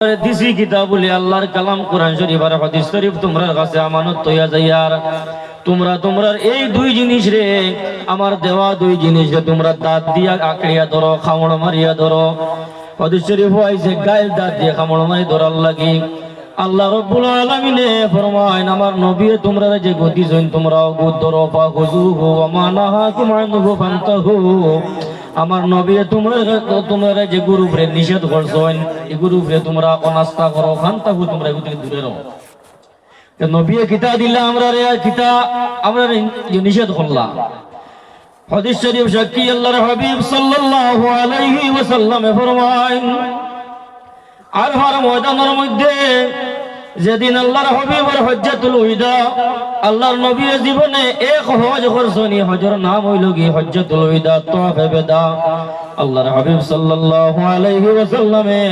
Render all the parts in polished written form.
দিছি কিতাবুল আল্লাহর কালাম কোরআন শরীফ আর হাদিস শরীফ তোমার কাছে আমানত হইয়া যাইয়ার তোমরা এই দুই জিনিস রে আমার দেওয়া দুই জিনিস রে তোমরা দাঁত দিয়া আঁকড়িয়া ধরো খামড় মারিয়া ধরো হাদিস শরীফ আইছে গায়ের দাঁত দিয়ে খামড় মারি ধরার লাগি আল্লাহ রাব্বুল আলামিনে ফরমায় আমার নবী তোমরা যে গতি জইন তোমরাও গুদ ধরো ফাখুযুহু ওয়া মা নাহাকুম আনহু ফান্তাহু আমার নবী তোমরা যে গুরুরে নিষেধ করছেন এই গুরুরে তোমরা অনাস্থা করো ফান্তাহু তোমরা এগুলো থেকে দূরে রও নবী কিতা দিলা আমরা রে কিতা আমরা নিষেধ করলাম হাদিস শরীফ সাক্ষী আল্লাহর হাবিব সাল্লাল্লাহু আলাইহি ওয়াসাল্লাম ফরমায় আরফার ময়দানের মধ্যে যেদিন আল্লাহর হাবিবের হজ্জাতুল ওয়াদা আল্লাহর নবীর জীবনে এক হজ করছেন হজের নাম হইল কি হজ্জাতুল ওয়াদা তাওয়াফে বেদা আল্লাহর হাবিব সাল্লাল্লাহু আলাইহি ওয়াসাল্লামে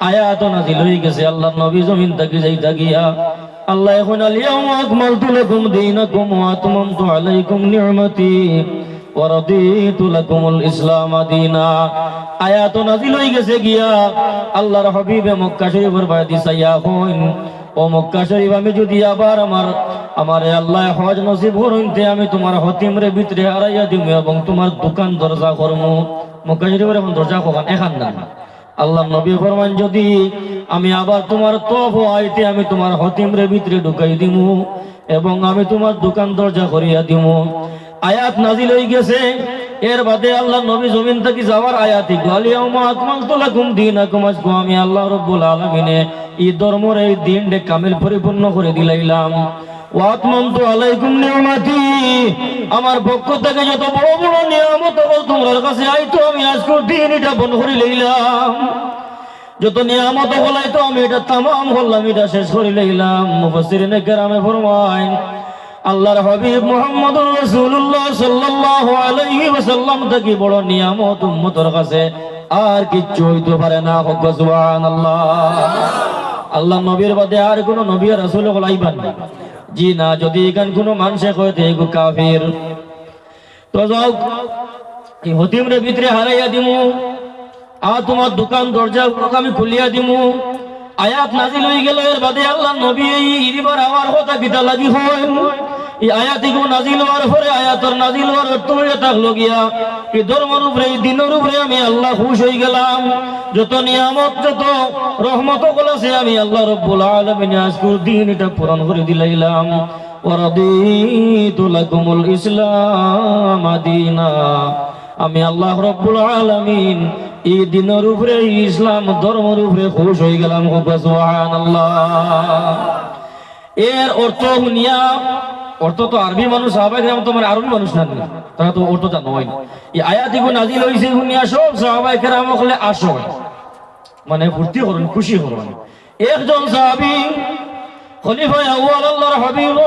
আয়াত নাযিল হই গেছে আল্লাহর নবী জমিন থেকে যাইতা গিয়া আল্লাহ এখন আল-ইয়াওমা আকমালতু লাকুম দীনাকুম ওয়া আতমামতু আলাইকুম নি'মাতি ওয়া রাদিতু লাকুমুল ইসলাম দীনা আয়াত নাযিল হই গেছে গিয়া আল্লাহর হাবিবে মক্কা শরীফের বাইরে সাইয়া হইন ও মক্কা শরীফ আমি যদি আবার আমারে আল্লাহ হজ নসিব করতে আমি তোমার হতিমরে ভিতরে হারাইয়া দিব এবং তোমার দোকান দরজা করমু মক্কা শরীফের এখন দরজা কখন এখান না আল্লাহ নবী ফরমান যদি আমি আবার তোমার তওয়াফ আইতে আমি তোমার হতিমরে ভিতরে ঢুকাই দিমু এবং আমি তোমার দোকান দরজা করিয়া দিমু আয়াত নাযিল হই গেছে এর বাদে আল্লাহ নবী জমিন থেকে যাওয়ার আয়াতি আল-ইয়াওমা আকমালতু লাকুম দীনাকুম আজকে আমি আল্লাহ রাব্বুল আলামিনে এই ধর্মের এই দিনকে কামিল পরিপূর্ণ করে দিলাইলাম ওয়া আতমামতু আলাইকুম নি'মাতি আমার পক্ষ থেকে যত বড় বড় নিয়ামত তোমার কাছে আইতো আমি আজকে দিন এটা বন্ধ করে লইলাম যত নিয়ামত হলাইতো আমি এটা তামাম করলাম এটা শেষ করে লইলাম মুফাসসিরিনে কেরামে ফরমায় আল্লাহর হাবিব মুহাম্মদুর রাসূলুল্লাহ সাল্লাল্লাহু আলাইহি ওয়াসাল্লাম থেকে বড় নিয়ামত উম্মতের কাছে আর কিচ্ছু হইতে পারে না সুবহানাল্লাহ আল্লাহ নবীর বাদে আর কোন নবী আর রাসূল হলাইবান না জি না যদি এখান কোন মানুষে কইতে এগো কাফির তো যাও এই হতিমরে ভিতরে হারাইয়া দিমু আর তোমার দোকান দরজা আমি খুলিয়া দিমু আয়াত নাযিল হই গেল এর বাদে আল্লাহ নবী এই ইরিবার আমার কথা কিতা লাগি হন এই আয়াতিগো নাযিল হওয়ার পরে আয়াতর নাযিল হওয়ার অর্থ হয়ে থাকলো গিয়া এই ধর্মের উপরে এই দিনের উপরে আমি আল্লাহ খুশ হয়ে গেলাম যত নিয়ামত যত রহমত আছে আমি আল্লাহ রাব্বুল আলামিন আজকের দিন এটা পূরণ করে দিলাম ওয়া রাদিতু লাকুমুল ইসলাম দীনা আমি আল্লাহ রাব্বুল আলামিন এই দিনের উপরে ইসলাম ধর্মের উপরে খুশ হয়ে গেলাম সুবহানাল্লাহ এর অর্থ শুনিয়া অর্থ তো আরবি মানুষ সাহাবায়ে কেরাম তো মানে আরবি মানুষ না তারা তো অর্থ জানো হয় এই আয়াতগুলো নাযিল হইছে শুনিয়া সব সাহাবায়ে কেরাম হলে আসো মানে ফুর্তি করুন খুশি করুন একজন সাহাবী খলিফা আউয়াল আল্লাহর হাবিব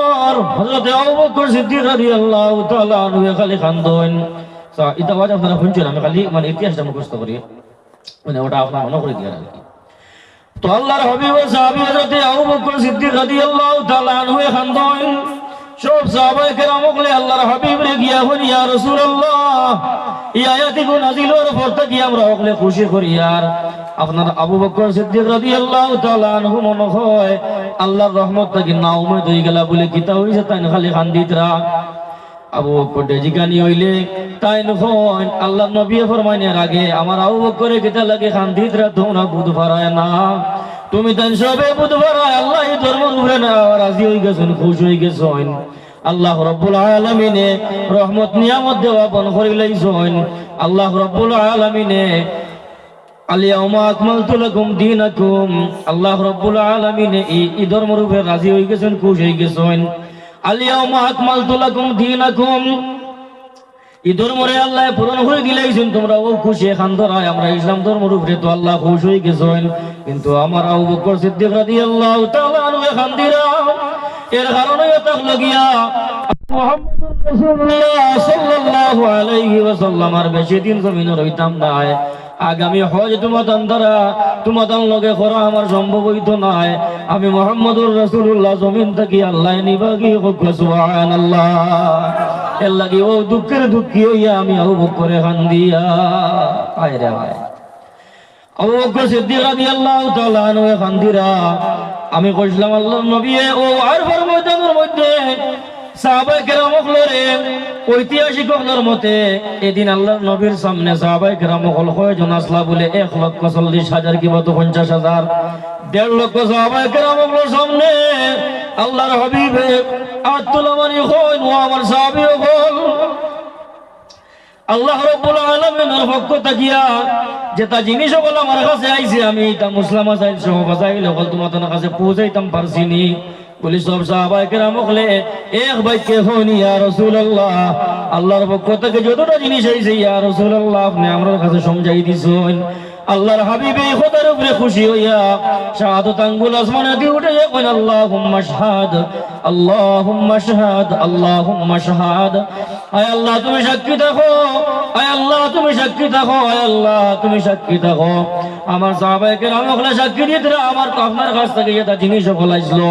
হযরত আবু বকর সিদ্দিক রাদিয়াল্লাহু তাআলা আনহু খালি খান্দন এটা ওয়াজ আপনারা শুনছেন আমি খালি মানে ইতিহাসটা মুখস্থ করি মানে ওটা আপনারা মনে করে দিয়ে রাখি তো আল্লাহর হাবিব ও সাহাবী হযরত আবু বকর সিদ্দিক রাদিয়াল্লাহু তাআলা আনহু খান্দন সব সাহাবায়ে কেরাম বলে আল্লাহর হাবিব রে গিয়া বলি ইয়া রাসূলুল্লাহ এই আয়াতগুলো নাযিল হওয়ার পর থেকে আমরা ওকে খুশি করি আর আপনার আবু বকর সিদ্দিক রাদিয়াল্লাহু তাআলা আনহু মনে হয় আল্লাহর রহমত থেকে না উম্মত হয়ে গেল বলে কিতা হইছে তাই খালি খান্দিতরা আবু বকর জিগানি হইলে তাই নখন আল্লাহ নবী ফরমানের আগে আমার আবু বকরে কিতা লাগে খান্দিতরা তোমরা বুধ ফারায় না তুমি তান সবে বুধ ফারায় আল্লাহ এই ধর্মের উপরে না রাজি হই গেছেন খুশ হই গেছেন আল্লাহ রাব্বুল আলামিনে রহমত নিয়ামত দেওয়া বন করিলাইছেন আল্লাহ রাব্বুল আলামিনে আল-ইয়াওমা আকমালতু লাকুম দীনাকুম আল্লাহ রাব্বুল আলামিনে এই ধর্মের উপরে রাজি হই গেছেন খুশ হই গেছেন আল-ইয়াওমা আকমালতু লাকুম দীনাকুম এই ধর্মরে আল্লাহ পূরণ করে দিলাইছেন তোমরা ও খুশি খান ধরায় আমরা ইসলাম ধর্মের উপরে তো আল্লাহ খুশ হয়ে গেছেন কিন্তু আমার আবু বকর সিদ্দিক রাদিয়াল্লাহু তাআলা আনহু খান্দিরা এর কারণে তাক লাগিয়া মুহাম্মদুর রাসূলুল্লাহ সাল্লাল্লাহু আলাইহি ওয়াসাল্লাম আর বেশি দিন জমিনে রইতাম না আগামী হজ তোমাদের লগে করা আমার সম্ভব হইতো না আমি মুহাম্মদুর রাসূলুল্লাহ জমিন থেকে আল্লাহ নিবাগি সুবহানাল্লাহ এর লাগি ও দুঃখের দুঃখী হইয়া আমি আবু বকরে খান্দিয়া আয় রে ভাই আবু বকর সিদ্দিক রাদিয়াল্লাহু তাআলা আনহু খান্দিরা আমি কইছিলাম আল্লাহর নবী ও আরফার ময়দানের মধ্যে সাহাবায়ে কেরাম হলরে ঐতিহাসিক হলর মতে এদিন আল্লাহর নবীর সামনে সাহাবায়ে কেরাম হল কয়জন আসলা বলে 1,40,000 কি 50,000 1.5 লক্ষ সাহাবায়ে কেরাম হলর সামনে আল্লাহর হাবিবে আতুলামানি কইন ও আমার সাহাবী হল আল্লাহ রাব্বুল আলামিনের পক্ষ থাকিয়া যেটা জিনিস হল আমার কাছে আইছে আমি এটা মুসলমান চাইল সহ বাজাইল হল তোমাদের কাছে পৌঁছাইতাম পারছিনি বলি সব সাহাবায়ে কেরাম হলে এক বাইকে হইনি ইয়া রাসূলুল্লাহ আল্লাহর পক্ষ থেকে যতটা জিনিস আইছে ইয়া রাসূলুল্লাহ আপনি আমার কাছে সমঝাই দিছেন আল্লাহর হাবিব এই খোদার উপরে খুশি হইয়া শাহাদাত আঙ্গুল আসমানে দিয়ে উঠে কইন আল্লাহুম্মা শাহাদ আল্লাহুম্মা শাহাদ আল্লাহুম্মা শাহাদ আয় আল্লাহ তুমি সাক্ষী থাকো আয় আল্লাহ তুমি সাক্ষী থাকো আয় আল্লাহ তুমি সাক্ষী থাকো আমার সাহাবায়ে কেরাম হলে সাক্ষী দিতে আমার আপনার কাছ থেকে এটা জিনিস বলাইছিল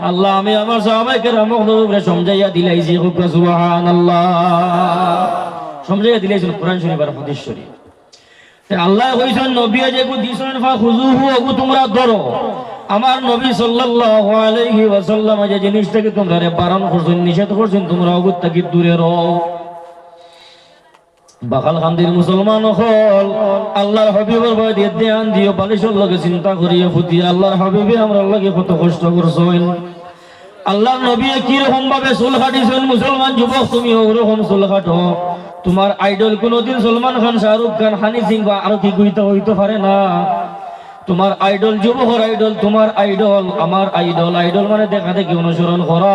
আল্লাহ আমি আমার সাহাবায়ে কেরাম হলে সমঝাইয়া দিলাইছি সুবহানাল্লাহ সমঝাইয়া দিলাইছি কোরআন শরীফ আর হাদিস শরীফ আল্লাহ কইছেন নবী যেগু দিছেন ফা খুজুহু ওগু তোমরা ধরো আমার নবী সাল্লাল্লাহু আলাইহি ওয়াসাল্লাম যে জিনিসটাকে তোমরা বারণ করছেন নিষেধ করছেন তোমরা ওগু থেকে দূরে রও বাকাল খান্দির মুসলমান হল আল্লাহর হাবিবের ভয় দিয়ে ধ্যান দিও বালিশের লগে চিন্তা করিয়া ফুটি আল্লাহর হাবিবে আমরা লাগে কত কষ্ট করছেন আল্লাহর নবী কি রকম ভাবে চুল কাটিছেন মুসলমান যুবক তুমি ওরকম চুল কাটো তোমার আইডল কোনদিন সলমান খান শাহরুখ খান হানি সিং বা আরো কি হইতে পারে না তোমার আইডল যুবকর আইডল তোমার আইডল আমার আইডল আইডল মানে দেখা দেখি অনুসরণ করা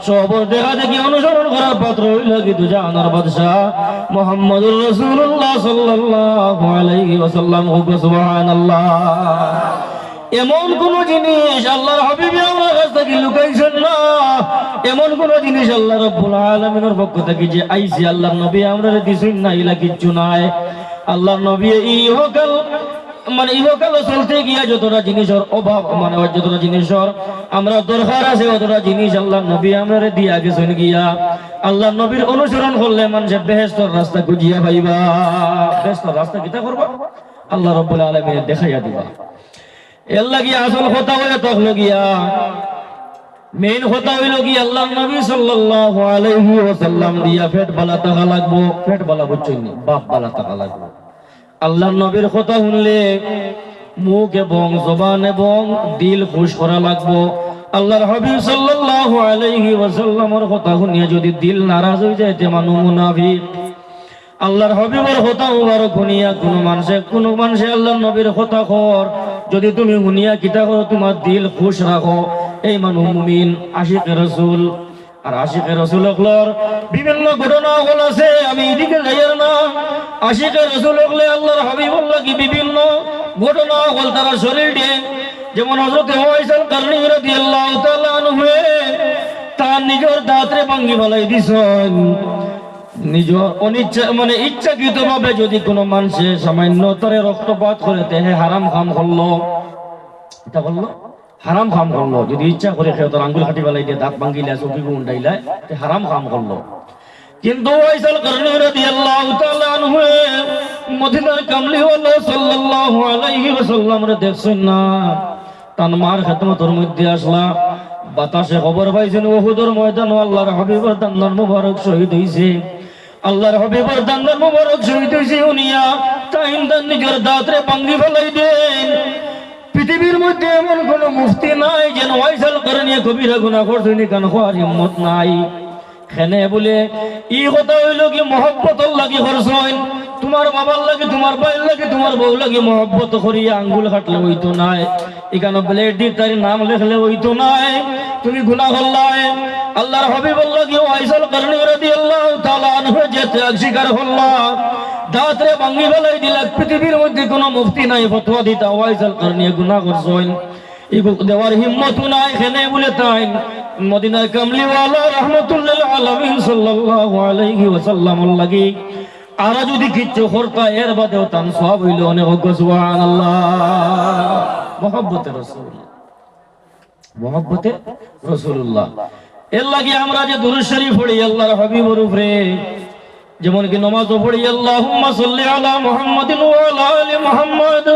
সবর দেখা দেখি অনুসরণ করার পাত্র হইল কি দুজাহানের বাদশা মুহাম্মদুর রাসূলুল্লাহ সাল্লাল্লাহু আলাইহি ওয়াসাল্লাম সুবহানাল্লাহ এমন কোন জিনিস আল্লাহর হাবিব আমার কাছ থেকে লুকাইছেন না এমন কোন জিনিস আল্লাহ রাব্বুল আলামিনের পক্ষ থেকে যে আইছে আল্লাহর নবী আমরারে দিছেন না ইলা কিচ্ছু নাই আল্লাহর নবী ইহকাল মানে ইহকাল চলতে গিয়া যতটা জিনিসের অভাব মানে যতটা জিনিসের আমরা দরকার আছে অতটা জিনিস আল্লাহর নবী আমরারে দিয়া গেছেন গিয়া আল্লাহর নবীর অনুসরণ করলে মানুষের বেহেশতের রাস্তা খুঁজিয়া পাইবা বেহেশতের রাস্তা কিতা করবা আল্লাহ রাব্বুল আলামিন দেখাইয়া দিবা এর লাগি আসল কথা হইয়া তখন গিয়া মেইন কথা হইল কি আল্লাহর নবী সাল্লাল্লাহু আলাইহি ওয়াসাল্লাম দিয়া পেট বালা টাকা লাগবো পেট বালা বুঝছেন বাপ বালা টাকা লাগবো আল্লাহর নবীর কথা শুনলে মুখ এবং জবান এবং দিল খুশ করা লাগবো আল্লাহর হাবিব সাল্লাল্লাহু আলাইহি ওয়াসাল্লামের কথা শুনিয়া যদি দিল নারাজ হয়ে যায় তে মানুষ মুনাফিক আল্লাহর হাবিবের কথা মুবারক শুনিয়া কোন মানুষে আল্লাহর নবীর কথা কর যদি তুমি শুনিয়া কিতা করো তোমার দিল খুশ রাখো এই মানুষ মুমিন আশিক রাসূল আর আশিক রাসূল হলর বিভিন্ন ঘটনা হল আছে আমি এদিকে যাইয়ার না আশিক রাসূল হলে আল্লাহর হাবিব লাগি বিভিন্ন ঘটনা হল তারা শরীর দিয়ে যেমন হযরত ওয়াইস কারনী রাদিয়াল্লাহু তাআলা আনহু তার নিজের দাঁতরে ভাঙি ফেলাই দিছেন নিজের অনিচ্ছা মানে ইচ্ছাকৃত ভাবে যদি কোনো মানুষের সামান্য তরে রক্তপাত করে হে হারাম কাম করলো এটা করলো হারাম কাম করলো যদি ইচ্ছা করে খেয়ে তোর আঙ্গুল কাটি ফেলাই দিয়ে দাঁত ভাঙিলে চকি উন্ডাইলে হারাম কাম করলো কিন্তু ওয়াইসাল কারনী রাদিয়াল্লাহু তাআলা আনহু মদিনার কামলিওয়ালা সাল্লাল্লাহু আলাইহি ওয়াসাল্লাম রে দেখছেন না তান মার খেদমতের মধ্যে আসলা বাতাসে খবর পাইছেন উহুদের ময়দানে আল্লাহর হাবিবের দান্দার মুবারক শহীদ হইছে আল্লাহর হাবিবের দান্দার মুবারক শহীদ হইছে উনিয়া তাইন দান নিজের দাঁতরে ভাঙি ফেলাই দেন পৃথিবীর মধ্যে এমন কোন মুফতি নাই যেন ওয়াইসাল কারনী কবিরা গুনাহ করছেন কান হওয়ার হিম্মত নাই খেনে বলে ই কথা হইল কি মহব্বতর লাগি করছেন তোমার বাবার লাগে তোমার ভাইয়ের লাগে তোমার বউ লাগে মহব্বত করিয়া আঙ্গুল কাটলে হইতো নাই এখানে ব্লেড দিয়ে তার নাম লেখলে হইতো নাই তুমি গুনাহ করলাই আল্লাহর হাবিব লাগি ওয়াইসাল কারনী রাদিয়াল্লাহু তাআলা আনহু যে ত্যাগ স্বীকার করলা দাঁতরে ভাঙি ফেলাই দিলা পৃথিবীর মধ্যে কোনো মুফতি নাই ফতোয়া দিতা ওয়াইসাল কারনী গুনাহ করছেন এগো দেওয়ার হিম্মত নাই খেনে বলে তাই মদিনার কামলিওয়ালা রাহমাতুল্লিল আলামিন সাল্লাল্লাহু আলাইহি ওয়াসাল্লাম লাগি আর যদি কিচ্ছু করতা এর বাদেও তান সওয়াব হইল অনেক সুবহানাল্লাহ মুহাব্বতে রাসূলুল্লাহ এর লাগি আমরা যে দুরূদ শরীফ পড়ি আল্লাহর হাবিবের উপরে যেমন কি নামাজও পড়ি আল্লাহুম্মা সাল্লি আলা মুহাম্মাদিন ওয়া আলা আলি মুহাম্মাদ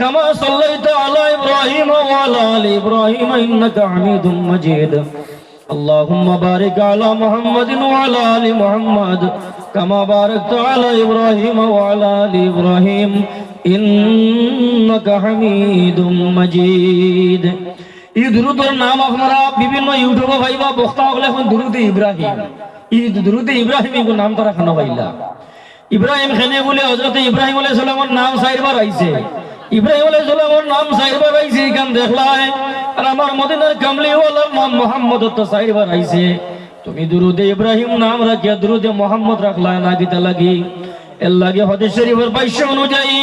كما صليت على إبراهيم وعلى آل إبراهيم إنك حميد مجيد اللهم بارك على محمد وعلى آل محمد كما باركت على إبراهيم وعلى آل إبراهيم إنك حميد مجيد এই দুরুদের নাম আপনারা বিভিন্ন ইউটিউবে পাইবা বক্তা হলে এখন দুরুদে ইব্রাহিম এই দুরুদে ইব্রাহিম এই নাম তারা খানো পাইলা ইব্রাহিম খানে বলে হযরত ইব্রাহিম আলাইহিস সালামের নাম চারবার আইছে ইব্রাহিম আলাইহিস সালামের নাম চারবার আইছে এখান দেখলাই আর আমার মদিনার কামলিওয়ালা নাম মুহাম্মদ তো চারবার আইছে তুমি দুরুদে ইব্রাহিম নাম রাখিয়া দুরুদে মুহাম্মদ রাখলা না কিতা লাগি এর লাগে হাদিস শরীফের ভাষ্য অনুযায়ী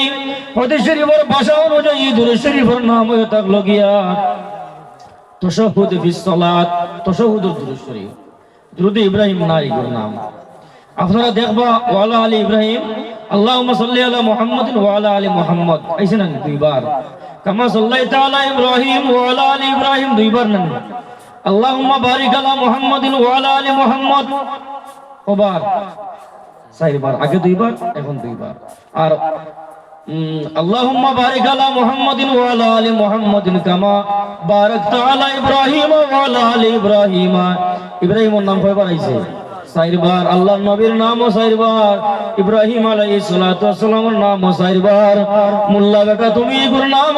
হাদিস শরীফের ভাষা অনুযায়ী দুরুদ শরীফের নাম হয়ে থাকলো গিয়া তাশাহুদ ফিস সালাত তাশাহুদুর দুরুদ শরীফ দুরুদ ইব্রাহিম না এর নাম আপনারা দেখবা ওয়ালা আলী ইব্রাহিম আল্লাহুম্মা সাল্লি আলা মুহাম্মাদিন ওয়া আলা আলি মুহাম্মদ আইছেন না দুইবার কামা সাল্লাইতা আলা ইব্রাহিম ওয়া আলা আলি ইব্রাহিম দুইবার না আল্লাহুম্মা বারিক আলা মুহাম্মাদিন ওয়া আলা আলি মুহাম্মদ ওবার চারবার আগে দুইবার এখন দুইবার আর اللهم بارك على محمد وعلى ال محمد كما باركت على ابراهيم وعلى ال ابراهيم ইব্রাহিম এর নাম কয়বার আইছে চারবার আল্লাহর নবীর নামও চারবার ইব্রাহিম আলাইহিস সালাতু ওয়াস সালামের নামও চারবার মোল্লা বেটা তুমি এর নাম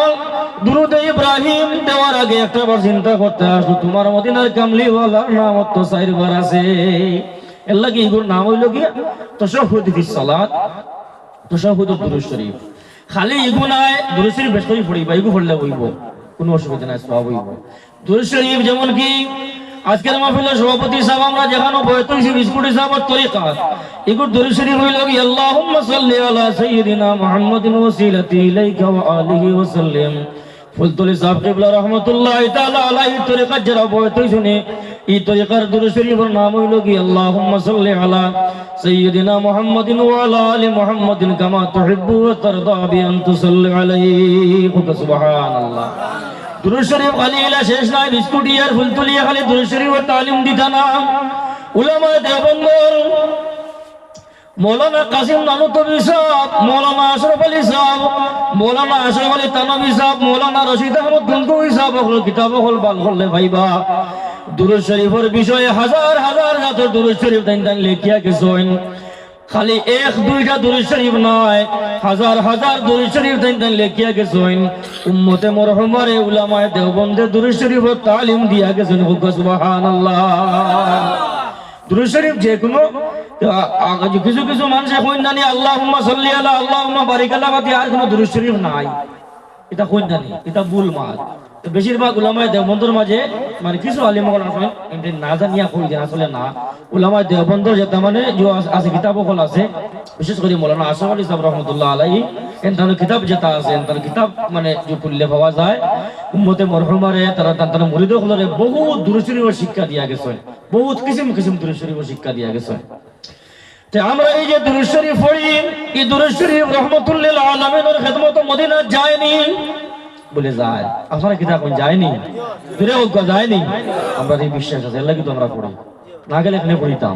দুরুদ ইব্রাহিম দেওয়ার আগে একটা বার চিন্তা করতে আসো তোমার মদিনার কামলিওয়ালার নাম তো চারবার আছে এর লাগি এর নাম হইল কি তাশাহুদ ফিস সালাত তাশাহুদ দুরুদ শরীফ খালি ইগো নাই দুরুদ শরীফ বেশ করে পড়িবা ইগো পড়লে হইব কোনো অসুবিধা নাই সওয়াব হইব দুরুদ শরীফ যেমন কি আজকের মাহফিলের সভাপতি সাহেব আমরা যেখানে বয়তুল বিস্কুটি সাহেবের তরিকা ইগো দুরুদ শরীফ হইল কি আল্লাহুম্মা সাল্লি আলা সাইয়্যিদিনা মুহাম্মাদিন ওয়াসিলাতি ইলাইকা ওয়া আলিহি ওয়া সাল্লাম ফুলতুলি সাহেব কিবলা রাহমাতুল্লাহি তাআলা আলাইহি তরিকা যারা বয়তুল শুনে এই তরিকার দুরুদ শরীফের নাম হইল কি আল্লাহুম্মা সাল্লি আলা সাইয়্যিদিনা মুহাম্মাদিন ওয়া আলা আলি মুহাম্মাদিন কামা তুহিব্বু ওয়া তারদা বি আন তুসাল্লি আলাইহি সুবহানাল্লাহ দুরুদ শরীফ খালি ইলা শেষ নাই বিস্কুটি আর ফুলতুলি খালি দুরুদ শরীফের তালিম দিতা না উলামা দেওবন্দের মৌলানা কাসিম নানুতবি সাহেব মৌলানা আশরাফ আলী সাহেব মৌলানা আশরাফ আলী তানভী সাহেব মৌলানা রশিদ আহমদ গঙ্গোহী সাহেব হল কিতাব হল বাল হলে ভাইবা দুরুদ শরীফের বিষয়ে হাজার হাজার জাতের দুরুদ শরীফ দান লেখিয়া গেছেন খালি এক দুইটা দুরুদ শরীফ নয় হাজার হাজার দুরুদ শরীফ দান লেখিয়া গেছেন উম্মতে মরহুমারে উলামায়ে দেওবন্দে দুরুদ শরীফের তালিম দিয়া গেছেন সুবহানাল্লাহ দুরুদ শরীফ যে কোনো কিছু কিছু মানুষ এখন জানি আল্লাহুম্মা সাল্লি আলা আল্লাহুম্মা বারিক আলা বাতি আর কোনো দুরূদ শরীফ নাই এটা কোন জানি এটা ভুল মাল তো বেশিরভাগ উলামায়ে দেওবন্দের মাঝে মানে কিছু আলেম ওলামা আছেন এমনি না জানিয়া কই যে আসলে না উলামায়ে দেওবন্দের যেটা মানে যে আছে কিতাব হল আছে বিশেষ করে মাওলানা আশরাফ আলী সাহেব রাহমাতুল্লাহ আলাইহি এন্তার কিতাব যেটা আছে এন্তার কিতাব মানে যে পড়লে পাওয়া যায় উম্মতে মরহুমারে তারা মুরিদ হলরে বহুত দুরূদ শরীফের শিক্ষা দিয়া গেছে বহুত কিসিম কিসিম দুরূদ শরীফের শিক্ষা দিয়া গেছে তে আমরা এই যে দুরূদ শরীফ পড়ি এই দুরূদ শরীফ রাহমাতুল লিল আলামিনের খিদমত মদিনা যায়নি বলে যায় আপনারা কি কোন যায়নি ফিরে যায়নি আমরা এই বিশ্বাস আছে আল্লাহ কি তোমরা পড়ি না গেলে এখানে পড়িতাম